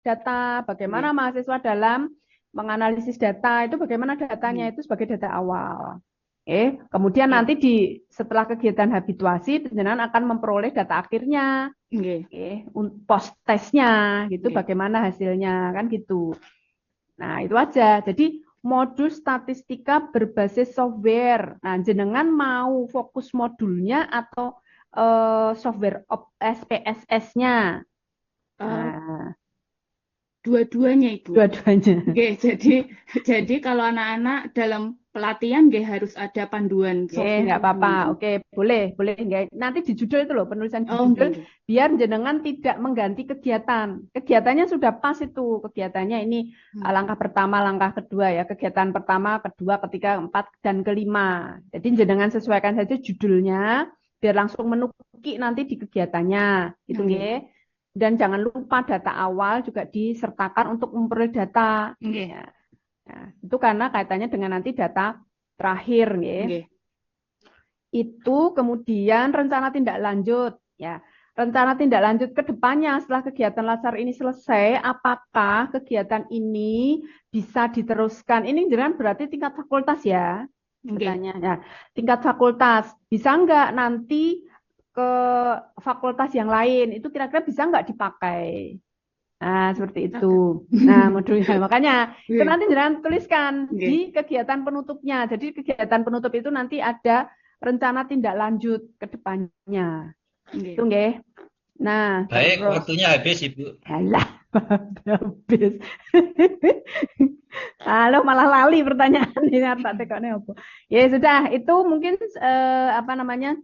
data, bagaimana Nggih. mahasiswa dalam menganalisis data, itu bagaimana datanya Nggih. itu sebagai data awal. Kemudian Nggih. nanti setelah kegiatan habituasi, jenengan akan memperoleh data akhirnya, Nggih. post tesnya, gitu Nggih. bagaimana hasilnya, kan gitu. Nah, itu aja. Jadi modul statistika berbasis software. Nah, jenengan mau fokus modulnya atau software SPSS-nya. Eh, Nah, Dua-duanya, Ibu. dua-duanya. Nggih, jadi kalau anak-anak dalam pelatihan nggih harus ada panduan Oke, nggak software-nya apa-apa. gitu. Oke, boleh, boleh. Nggak. Nanti di judul itu loh, penulisan di Oh, judul, nggih, nggih. biar jenengan tidak mengganti kegiatan. Kegiatannya sudah pas itu. Kegiatannya ini Hmm. langkah pertama, langkah kedua ya. Kegiatan pertama, kedua, ketiga, keempat, dan kelima. Jadi jenengan sesuaikan saja judulnya, biar langsung menuki nanti di kegiatannya. Gitu, Nggih. nggih. Dan jangan lupa data awal juga disertakan untuk memperoleh data. Nggih. Ya. Nah, itu karena kaitannya dengan nanti data terakhir, nggih. Nggih. Itu kemudian rencana tindak lanjut ya. Rencana tindak lanjut ke depannya setelah kegiatan latsar ini selesai, apakah kegiatan ini bisa diteruskan? Ini jangan berarti tingkat fakultas ya, Nggih. bertanya ya. Tingkat fakultas bisa nggak nanti ke fakultas yang lain? Itu kira-kira bisa nggak dipakai? Nah, seperti itu. Saged. Nah, modulnya. Makanya itu Nggih. nanti jangan tuliskan di Nggih. kegiatan penutupnya. Jadi kegiatan penutup itu nanti ada rencana tindak lanjut ke depannya. Itu Nggih. nggih. Nah, Baik, terus waktunya habis, Ibu. alah habis. Halo, malah lali pertanyaan ini tak tekone apa. Ya sudah, itu mungkin apa namanya?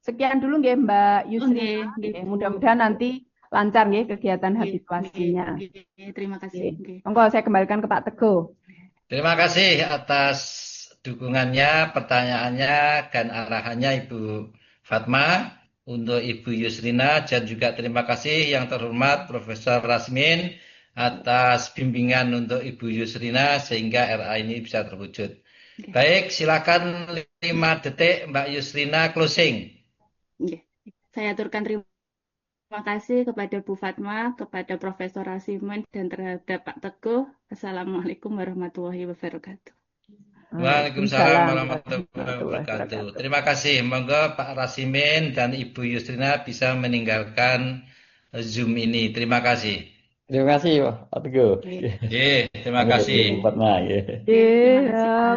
Sekian dulu nggih Mbak Oh, Yusrina. nggih, nggih, Bu. Mudah-mudahan nanti lancar nggih kegiatan Nggih, nggih, habituasinya. nggih. Terima kasih. Oke. Nggih. Monggo saya kembalikan ke Pak Teguh. Terima kasih atas dukungannya, pertanyaannya, dan arahannya Ibu Fatma untuk Ibu Yusrina, dan juga terima kasih yang terhormat Profesor Rasmin atas bimbingan untuk Ibu Yusrina sehingga RA ini bisa terwujud. Nggih. Baik, silakan 5 detik Mbak Yusrina closing. Nggih. Saya aturkan terima kasih kepada Bu Fatma, kepada Profesor Rasimen, dan terhadap Pak Teguh. Assalamualaikum warahmatullahi wabarakatuh. Waalaikumsalam Waalaikumsalam warahmatullahi warahmatullahi wabarakatuh. wabarakatuh. Terima kasih. Monggo Pak Rasimin dan Ibu Yusrina bisa meninggalkan Zoom ini. Terima kasih. Terima kasih Pak Teguh. Nggih. Terima Terima kasih. kasih Bu Fatma. Nggih, terima Iya. kasih, Pak.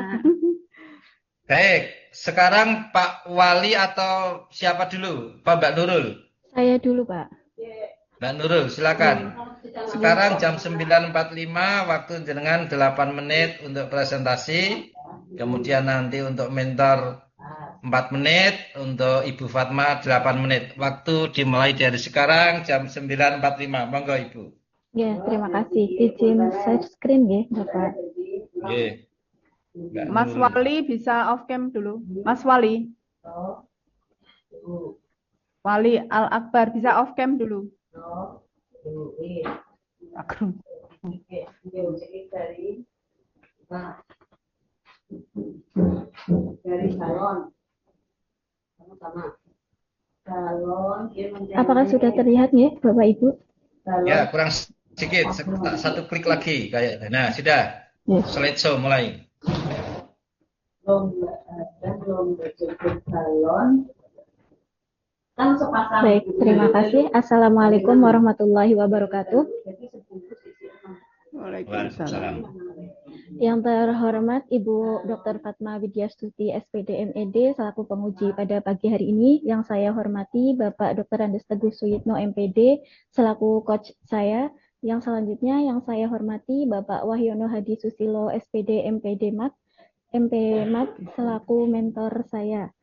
Baik, sekarang Pak Wali atau siapa dulu? Pak Mbak Nurul? Saya dulu, Pak. Mbak Nurul, silakan. Sekarang jam 9.45, waktu jenengan 8 menit untuk presentasi. Kemudian nanti untuk mentor 4 menit, untuk Ibu Fatma 8 menit. Waktu dimulai dari sekarang jam 9.45. Monggo Ibu. Ya, terima kasih. Izin share screen ya, Bapak. Nggih, Mbak Mas Nurul. Wali bisa off cam dulu. Mas Wali. Wali Al Akbar bisa off cam dulu. Akrum. Apakah sudah terlihat ya, Bapak Ibu? Ya, kurang sedikit. Satu klik lagi kayak. Nah, sudah. Yes. Slideshow mulai. Baik, terima kasih. Assalamualaikum warahmatullahi wabarakatuh. Waalaikumsalam. Yang terhormat Ibu Dr. Fatma Widyastuti SPD MED selaku penguji pada pagi hari ini, yang saya hormati Bapak Dr. Andes Teguh Suyitno MPD selaku coach saya. Yang selanjutnya yang saya hormati Bapak Wahyono Hadi Susilo SPD MPD MAT selaku mentor saya.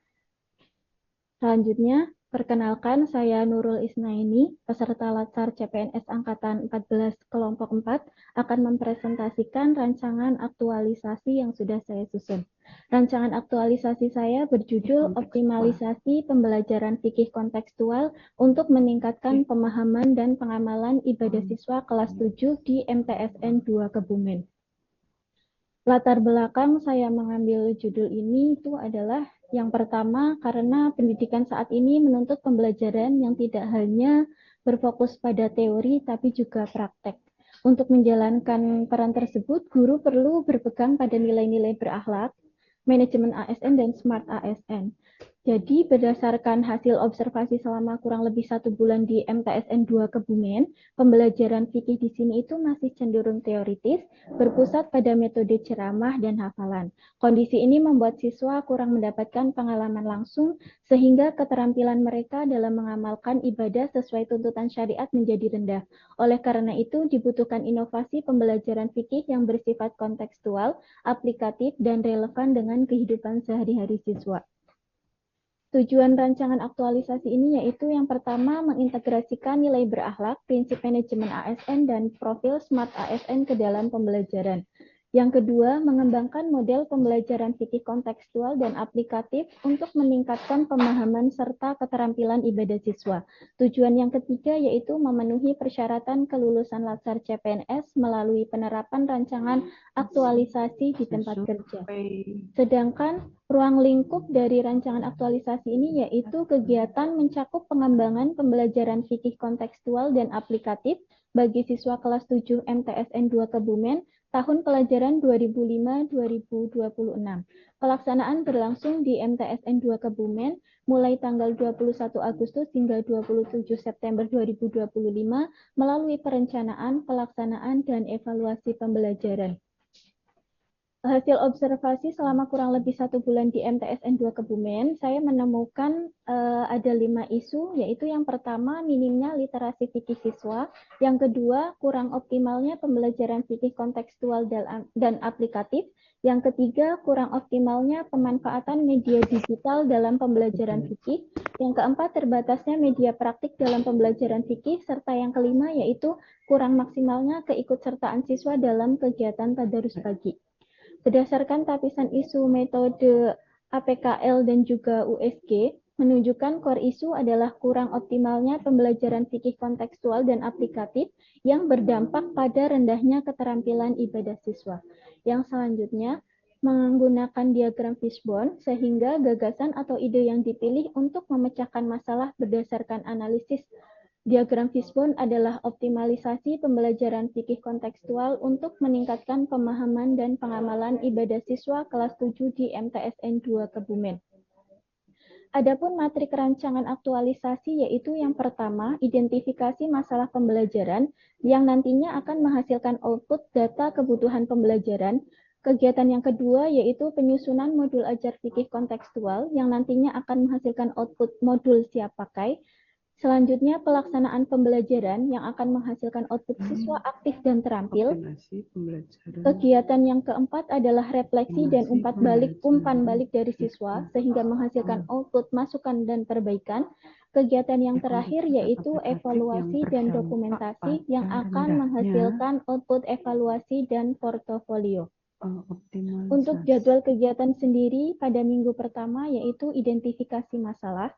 Selanjutnya, perkenalkan saya Nurul Isnaini, peserta Latsar CPNS Angkatan 14 Kelompok 4, akan mempresentasikan rancangan aktualisasi yang sudah saya susun. Rancangan aktualisasi saya berjudul Optimalisasi Pembelajaran Fikih Kontekstual untuk meningkatkan pemahaman dan pengamalan ibadah siswa kelas 7 di MTSN 2 Kebumen. Latar belakang saya mengambil judul ini itu adalah yang pertama, karena pendidikan saat ini menuntut pembelajaran yang tidak hanya berfokus pada teori, tapi juga praktek. Untuk menjalankan peran tersebut, guru perlu berpegang pada nilai-nilai berakhlak, manajemen ASN, dan smart ASN. Jadi berdasarkan hasil observasi selama kurang lebih 1 bulan di MTSN 2 Kebumen, pembelajaran fikih di sini itu masih cenderung teoritis, berpusat pada metode ceramah dan hafalan. Kondisi ini membuat siswa kurang mendapatkan pengalaman langsung, sehingga keterampilan mereka dalam mengamalkan ibadah sesuai tuntutan syariat menjadi rendah. Oleh karena itu, dibutuhkan inovasi pembelajaran fikih yang bersifat kontekstual, aplikatif, dan relevan dengan kehidupan sehari-hari siswa. Tujuan rancangan aktualisasi ini yaitu yang pertama mengintegrasikan nilai berakhlak, prinsip manajemen ASN, dan profil smart ASN ke dalam pembelajaran. Yang kedua, mengembangkan model pembelajaran fikih kontekstual dan aplikatif untuk meningkatkan pemahaman serta keterampilan ibadah siswa. Tujuan yang ketiga yaitu memenuhi persyaratan kelulusan Latsar CPNS melalui penerapan rancangan aktualisasi di tempat kerja. Sedangkan ruang lingkup dari rancangan aktualisasi ini yaitu kegiatan mencakup pengembangan pembelajaran fikih kontekstual dan aplikatif bagi siswa kelas 7 MTSN 2 Kebumen tahun pelajaran 2005-2026. Pelaksanaan berlangsung di MTSN 2 Kebumen mulai tanggal 21 Agustus hingga 27 September 2025 melalui perencanaan, pelaksanaan, dan evaluasi pembelajaran. Hasil observasi selama kurang lebih 1 bulan di MTSN 2 Kebumen, saya menemukan ada 5 isu, yaitu yang pertama minimnya literasi fikih siswa, yang kedua kurang optimalnya pembelajaran fikih kontekstual dan aplikatif, yang ketiga kurang optimalnya pemanfaatan media digital dalam pembelajaran fikih, yang keempat terbatasnya media praktik dalam pembelajaran fikih, serta yang kelima yaitu kurang maksimalnya keikutsertaan siswa dalam kegiatan tadarus pagi. Berdasarkan tapisan isu metode APKL dan juga USG, menunjukkan core isu adalah kurang optimalnya pembelajaran fikih kontekstual dan aplikatif yang berdampak pada rendahnya keterampilan ibadah siswa. Yang selanjutnya, menggunakan diagram fishbone sehingga gagasan atau ide yang dipilih untuk memecahkan masalah berdasarkan analisis diagram fishbone adalah optimalisasi pembelajaran fikih kontekstual untuk meningkatkan pemahaman dan pengamalan ibadah siswa kelas 7 di MTSN 2 Kebumen. Adapun materi kerancangan aktualisasi yaitu yang pertama, identifikasi masalah pembelajaran yang nantinya akan menghasilkan output data kebutuhan pembelajaran. Kegiatan yang kedua yaitu penyusunan modul ajar fikih kontekstual yang nantinya akan menghasilkan output modul siap pakai. Selanjutnya, pelaksanaan pembelajaran yang akan menghasilkan output siswa aktif dan terampil. Kegiatan yang keempat adalah refleksi dan umpan balik dari siswa, sehingga menghasilkan output masukan dan perbaikan. Kegiatan yang terakhir yaitu evaluasi dan dokumentasi yang akan menghasilkan output evaluasi dan portofolio. Untuk jadwal kegiatan sendiri, pada minggu pertama yaitu identifikasi masalah.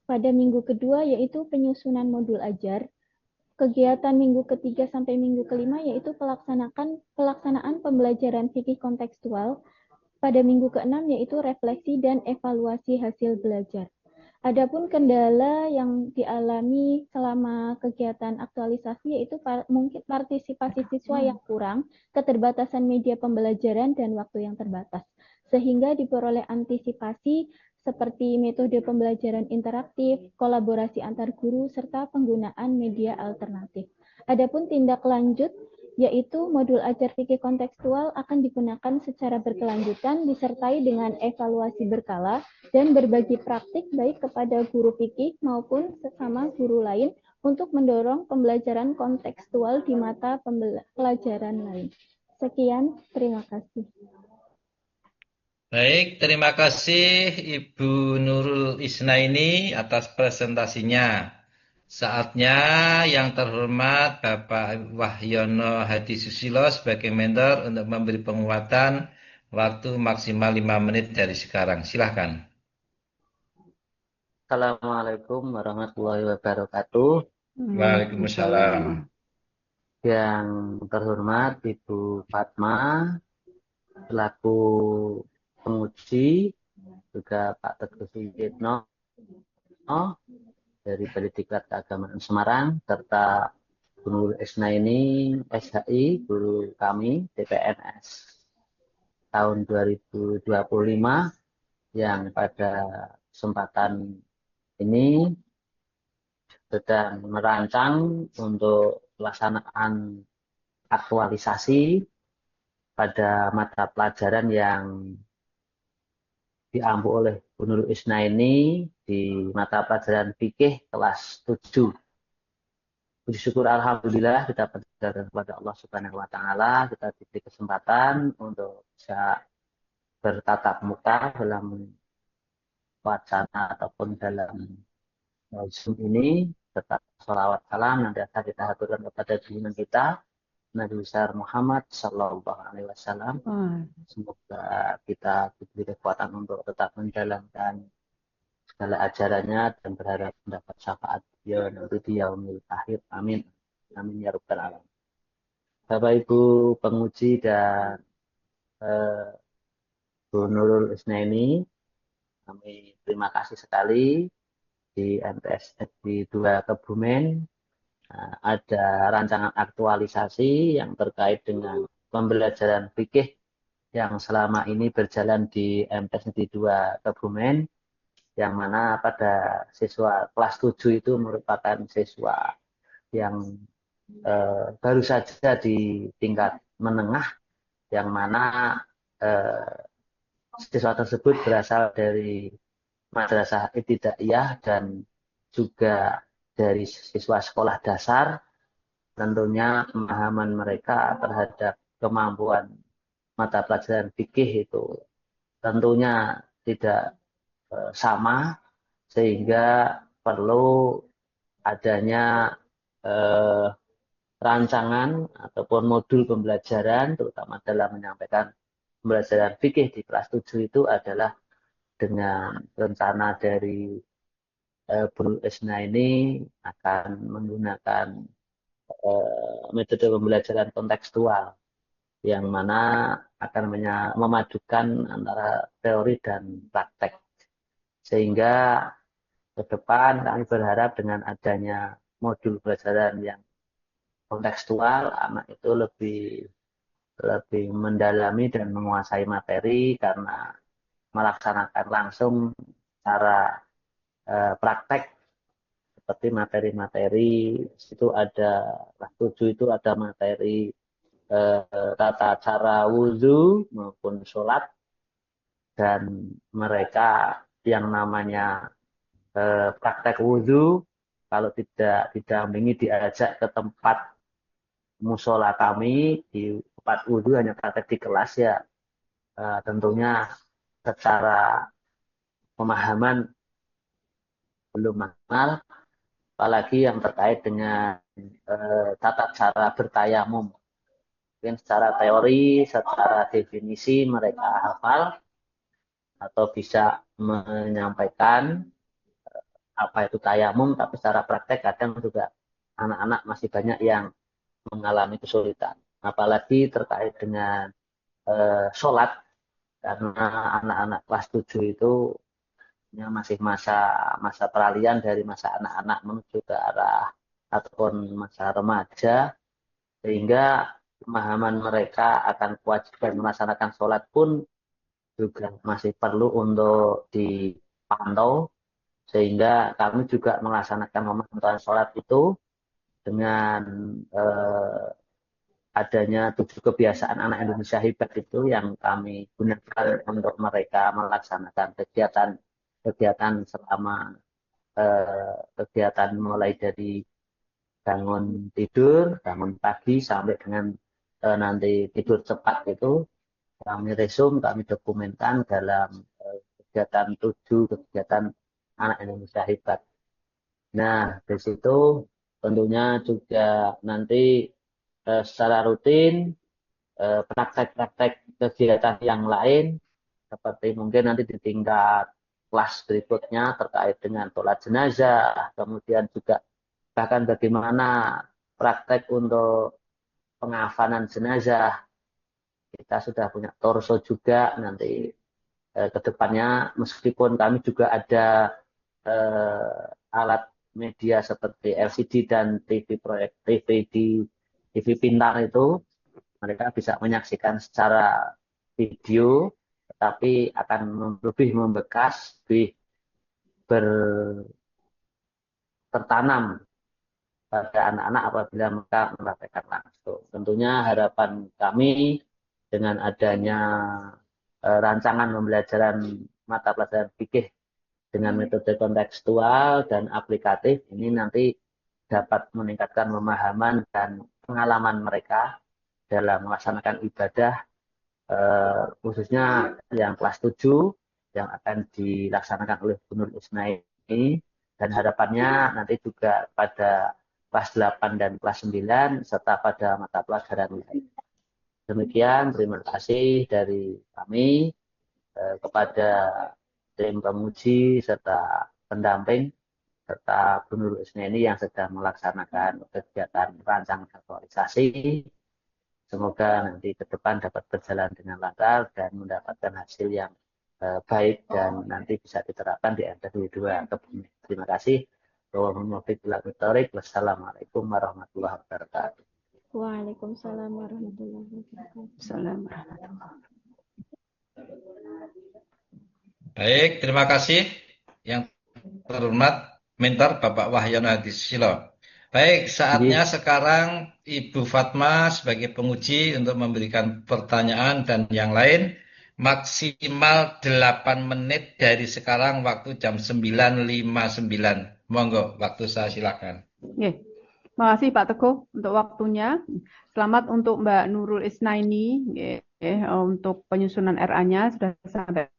Pada minggu kedua yaitu penyusunan modul ajar. Kegiatan minggu ketiga sampai minggu kelima yaitu pelaksanaan pembelajaran fikih kontekstual. Pada minggu keenam yaitu refleksi dan evaluasi hasil belajar. Adapun kendala yang dialami selama kegiatan aktualisasi yaitu mungkin partisipasi siswa yang kurang, keterbatasan media pembelajaran, dan waktu yang terbatas. Sehingga diperoleh antisipasi seperti metode pembelajaran interaktif, kolaborasi antar guru, serta penggunaan media alternatif. Adapun tindak lanjut yaitu modul ajar fikih kontekstual akan digunakan secara berkelanjutan disertai dengan evaluasi berkala dan berbagi praktik baik kepada guru fikih maupun sesama guru lain untuk mendorong pembelajaran kontekstual di mata pelajaran lain. Sekian, terima kasih. Baik, terima kasih Ibu Nurul Isnaini atas presentasinya. Saatnya yang terhormat Bapak Wahyono Hadi Susilo sebagai mentor untuk memberi penguatan waktu maksimal 5 menit dari sekarang. Silahkan. Assalamualaikum warahmatullahi wabarakatuh. Waalaikumsalam. Yang terhormat Ibu Fatma selaku penguji, juga Pak Teguh Suyitno dari Balai Diklat Keagamaan Semarang, serta Bu Nurul Isnaini, SHI, guru kami CPNS tahun 2025 yang pada kesempatan ini sedang merancang untuk pelaksanaan aktualisasi pada mata pelajaran yang diampu oleh Bu Nurul Isnaini di mata pelajaran fikih kelas 7. Puji syukur alhamdulillah kita bersyukur kepada Allah Subhanahu wa taala, kita diberi kesempatan untuk bisa bertatap muka dalam wacana ataupun dalam Zoom ini. Tetap sholawat salam nanti akan kita haturkan kepada junjungan kita Nabi besar Muhammad Sallallahu Alaihi Wasallam. Semoga kita diberi kekuatan untuk tetap menjalankan segala ajarannya dan berharap mendapat syafaat beliau nanti di yaumil akhir. Amin. Amin ya rabbal alamin. Bapak Ibu penguji dan Bu Nurul Isnaini, kami terima kasih sekali di MTS di 2 Kebumen. Ada rancangan aktualisasi yang terkait dengan pembelajaran fikih yang selama ini berjalan di MTS di 2 Kebumen, yang mana pada siswa kelas 7 itu merupakan siswa yang baru saja di tingkat menengah, yang mana siswa tersebut berasal dari madrasah ibtidaiyah dan juga dari siswa sekolah dasar. Tentunya pemahaman mereka terhadap kemampuan mata pelajaran fikih itu tentunya tidak sama, sehingga perlu adanya rancangan ataupun modul pembelajaran, terutama dalam menyampaikan pembelajaran fikih di kelas 7 itu adalah dengan rencana dari Bu Nurul Isnaini akan menggunakan metode pembelajaran kontekstual, yang mana akan memadukan antara teori dan praktek. Sehingga ke depan kami berharap dengan adanya modul pembelajaran yang kontekstual, anak itu lebih mendalami dan menguasai materi karena melaksanakan langsung cara praktek. Seperti materi-materi itu ada kelas 7 itu ada materi tata cara wudhu maupun sholat, dan mereka yang namanya praktek wudhu kalau tidak didampingi diajak ke tempat musola kami di tempat wudhu hanya praktek di kelas, ya tentunya secara pemahaman belum maksimal, apalagi yang terkait dengan tata cara bertayamum. Mungkin secara teori, secara definisi mereka hafal atau bisa menyampaikan apa itu tayamum, tapi secara praktek kadang juga anak-anak masih banyak yang mengalami kesulitan. Apalagi terkait dengan sholat, karena anak-anak kelas 7 itu masih masa peralihan dari masa anak-anak menuju ke arah ataupun masa remaja, sehingga pemahaman mereka akan kewajiban melaksanakan sholat pun juga masih perlu untuk dipantau, sehingga kami juga melaksanakan pemantauan sholat itu dengan adanya 7 kebiasaan anak Indonesia hebat itu yang kami gunakan untuk mereka melaksanakan kegiatan selama kegiatan mulai dari bangun tidur, bangun pagi sampai dengan nanti tidur cepat itu kami resum, kami dokumentan dalam kegiatan 7 kegiatan anak Indonesia hebat. Nah, di situ tentunya juga nanti secara rutin praktek-praktek kegiatan yang lain, seperti mungkin nanti di tingkat kelas berikutnya terkait dengan sholat jenazah, kemudian juga bahkan bagaimana praktek untuk pengafanan jenazah. Kita sudah punya torso juga nanti ke depannya, meskipun kami juga ada alat media seperti LCD dan TV proyek TV pintar itu mereka bisa menyaksikan secara video, tetapi akan lebih membekas, lebih tertanam pada anak-anak apabila mereka mempraktekkan langsung. Tentunya harapan kami dengan adanya rancangan pembelajaran mata pelajaran fikih dengan metode kontekstual dan aplikatif ini nanti dapat meningkatkan pemahaman dan pengalaman mereka dalam melaksanakan ibadah khususnya yang kelas 7 yang akan dilaksanakan oleh Bu Nurul Isnaini dan harapannya nanti juga pada kelas 8 dan kelas 9 serta pada mata pelajaran lain. Demikian, terima kasih dari kami kepada tim penguji serta pendamping serta Bu Nurul Isnaini yang sedang melaksanakan kegiatan rancangan aktualisasi. Semoga nanti ke depan dapat berjalan dengan lancar dan mendapatkan hasil yang baik dan nanti bisa diterapkan di MT22 Kebumen. Terima kasih. Wassalamualaikum warahmatullahi wabarakatuh. Waalaikumsalam warahmatullahi wabarakatuh. Assalamualaikum. Baik, terima kasih yang terhormat mentor Bapak Wahyono Hadisilo. Baik, saatnya sekarang Ibu Fatma sebagai penguji untuk memberikan pertanyaan dan yang lain maksimal 8 menit dari sekarang waktu jam 9.59. Monggo, waktu saya silakan. Oke. Terima kasih Pak Teguh untuk waktunya. Selamat untuk Mbak Nurul Isnaini untuk penyusunan RA-nya sudah sampai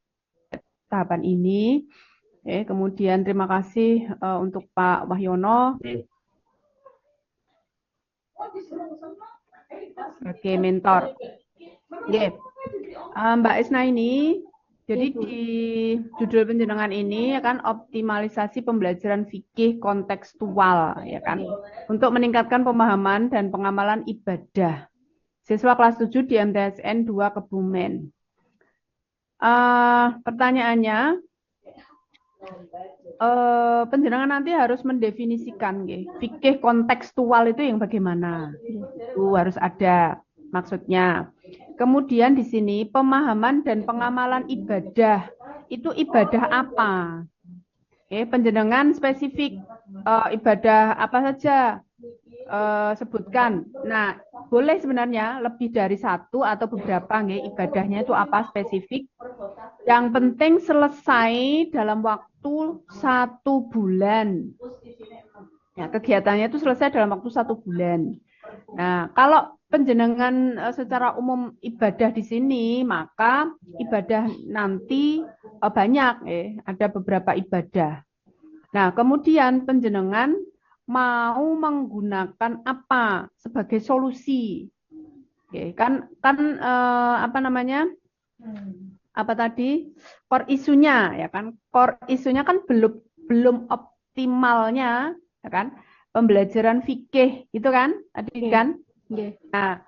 tahapan ini. Kemudian terima kasih untuk Pak Wahyono sebagai mentor. Mbak Isnaini, jadi di judul penjenengan ini kan optimalisasi pembelajaran fikih kontekstual ya kan untuk meningkatkan pemahaman dan pengamalan ibadah siswa kelas 7 di MTSN 2 Kebumen. Pertanyaannya, penjenengan nanti harus mendefinisikan fikih kontekstual itu yang bagaimana? Itu harus ada maksudnya. Kemudian di sini pemahaman dan pengamalan ibadah itu ibadah apa? Penjenengan spesifik ibadah apa saja sebutkan. Nah, boleh sebenarnya lebih dari satu atau beberapa ibadahnya itu apa spesifik. Yang penting selesai dalam waktu 1 bulan. Ya, kegiatannya itu selesai dalam waktu 1 bulan. Nah, kalau penjenengan secara umum ibadah di sini, maka ibadah nanti banyak, ada beberapa ibadah. Nah, kemudian penjenengan mau menggunakan apa sebagai solusi? Kan apa namanya? Apa tadi? Core isunya ya kan? Core isunya kan belum optimalnya, ya kan? Pembelajaran fikih itu kan tadi kan. Nah,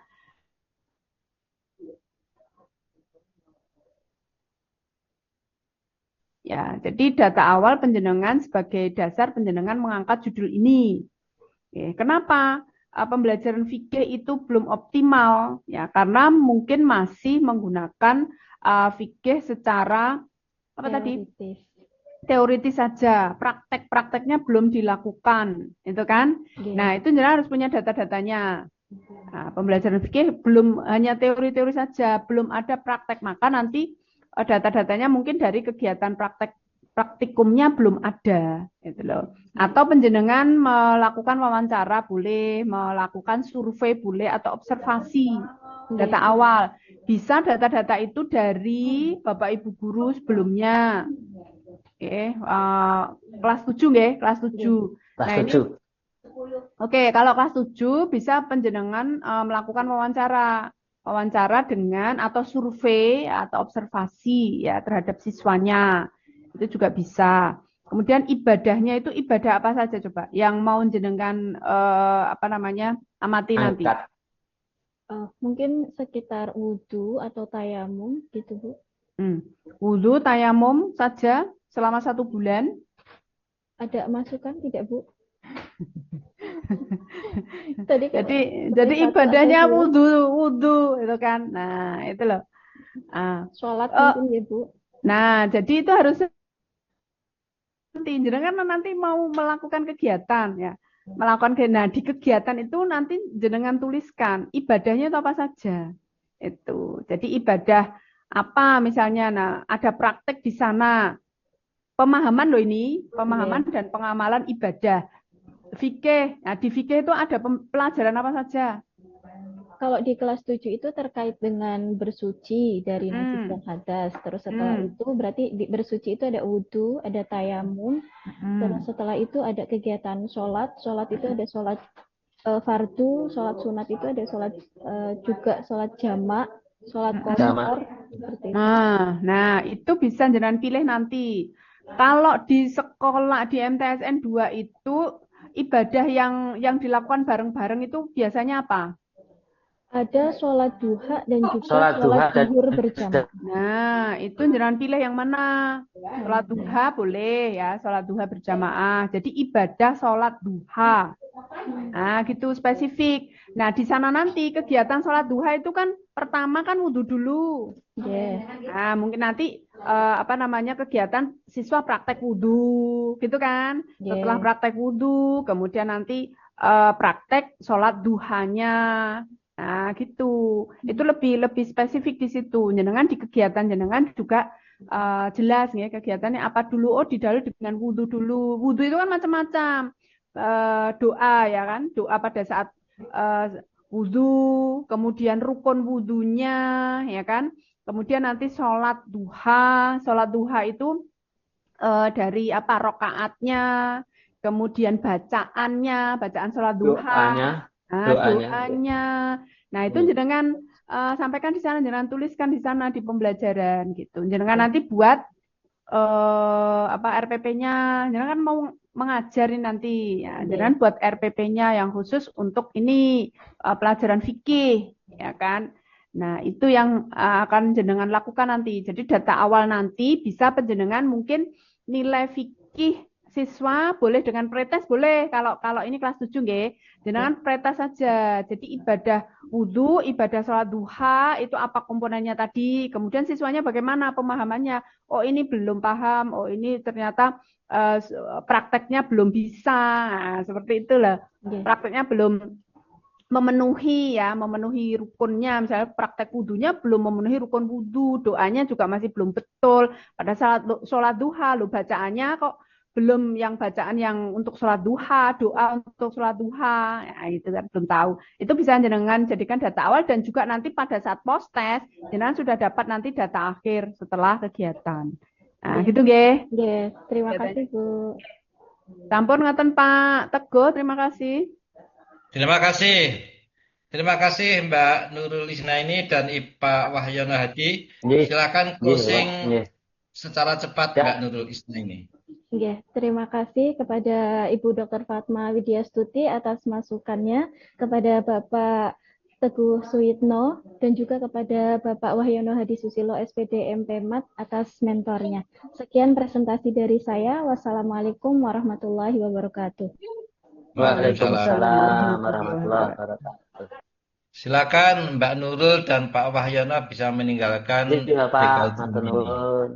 ya, jadi data awal penjenengan sebagai dasar penjenengan mengangkat judul ini. Kenapa pembelajaran fikih itu belum optimal? Ya, karena mungkin masih menggunakan fikih secara apa tadi? Teoritis saja, praktek-prakteknya belum dilakukan, itu kan? Nah, itu jelas harus punya data-datanya. Nah, pembelajaran fikih belum hanya teori-teori saja, belum ada praktek, maka nanti data-datanya mungkin dari kegiatan praktikumnya belum ada, gitu loh. Atau penjenengan melakukan wawancara boleh, melakukan survei boleh, atau observasi data awal. Bisa data-data itu dari Bapak Ibu guru sebelumnya. Kelas 7 kelas 7. Nah, ini kalau kelas 7 bisa penjenengan melakukan wawancara dengan atau survei atau observasi ya terhadap siswanya. Itu juga bisa. Kemudian ibadahnya itu ibadah apa saja coba yang mau jenengan amati nanti. Mungkin sekitar wudhu atau tayamum gitu Bu. Wudhu, tayamum saja selama 1 bulan. Ada masukan tidak Bu? Tadi kalau Jadi seperti satu ibadahnya atau dua, wudhu itu kan. Nah, itu loh. sholat Eh, mungkin ya Bu. nah, jadi itu harus nanti jenengan kan nanti mau melakukan kegiatan ya. Nah, di kegiatan itu nanti jenengan tuliskan ibadahnya itu apa saja. Itu. Jadi ibadah apa misalnya. Nah, ada praktek di sana. Pemahaman loh ini, pemahaman Oke. dan pengamalan ibadah. Fikih. Nah, di fikih itu ada pelajaran apa saja? Kalau di kelas 7 itu terkait dengan bersuci dari najis Hmm. dan hadas. Terus setelah Hmm. itu berarti bersuci itu ada wudhu, ada tayamum. Terus Hmm. setelah itu ada kegiatan sholat. Sholat itu ada sholat fardu, sholat sunat itu ada sholat juga sholat jamak, sholat Sama. qasar seperti itu. Nah, itu bisa jenengan pilih nanti. Kalau di sekolah di MTSN 2 itu ibadah yang dilakukan bareng-bareng itu biasanya apa? Ada sholat duha dan juga Sholat sholat duha dan zuhur berjamaah. Nah, itu jangan pilih yang mana. Sholat duha boleh ya, sholat duha berjamaah. Jadi ibadah sholat duha. Nah, gitu spesifik. Nah, di sana nanti kegiatan sholat duha itu kan pertama kan wudhu dulu. Yeah. Nah, mungkin nanti apa namanya kegiatan siswa praktek wudhu, gitu kan? Setelah Yeah. praktek wudhu, kemudian nanti praktek sholat duhanya. Nah, gitu. Itu lebih spesifik di situ. Jenengan di kegiatan jenengan juga jelas ya kegiatannya apa dulu. Oh, didahului dengan wudhu dulu. Wudhu itu kan macam-macam. Doa ya kan? Doa pada saat wudhu, kemudian rukun wudhunya, ya kan? Kemudian nanti sholat duha. Sholat duha itu dari apa rokaatnya, kemudian bacaannya, bacaan sholat duha. doanya. Nah, Doanya. doanya. Nah, itu Hmm. jenengan sampaikan di sana, jenengan tuliskan di sana di pembelajaran gitu. Jenengan nanti buat apa RPP-nya. Jenengan kan mau mengajarin nanti ya. Iya. Jenengan buat RPP-nya yang khusus untuk ini pelajaran fikih, ya kan? Nah, itu yang akan jenengan lakukan nanti. Jadi data awal nanti bisa penjenengan mungkin nilai fikih siswa boleh dengan pretest boleh. Kalau ini kelas 7 nggih. Jenengan pretest saja. Jadi ibadah wudhu, ibadah sholat duha itu apa komponennya tadi. Kemudian siswanya bagaimana pemahamannya. Oh, ini belum paham. Oh, ini ternyata prakteknya belum bisa. Nah, seperti itulah. Yeah. Prakteknya belum memenuhi rukunnya, misalnya praktek wudhunya belum memenuhi rukun wudhu, doanya juga masih belum betul. Pada saat sholat duha, lo bacaannya kok belum yang bacaan yang untuk sholat duha, doa untuk sholat duha, ya, itu kan belum tahu. Itu bisa jenengan jadikan data awal dan juga nanti pada saat post test, jenengan sudah dapat nanti data akhir setelah kegiatan. Nah, gitu nggih. Yeah. Terima kasih Bu. Sampun ngaten Pak Teguh, terima kasih. Terima kasih. Terima kasih Mbak Nurul Isnaini dan Pak Wahyono Hadi. Nggih. Silakan Nggih, Pak. closing Nggih. secara cepat Ya. Mbak Nurul Isnaini. Ya, terima kasih kepada Ibu Dr. Fatma Widyastuti atas masukannya, kepada Bapak Teguh Suyitno, dan juga kepada Bapak Wahyono Hadi Susilo SPD MPMAT atas mentornya. Sekian presentasi dari saya. Wassalamualaikum warahmatullahi wabarakatuh. Waalaikumsalam warahmatullahi wabarakatuh. Silakan Mbak Nurul dan Pak Wahyono bisa meninggalkan Iya, Pak. breakout room Matur ini. nuwun.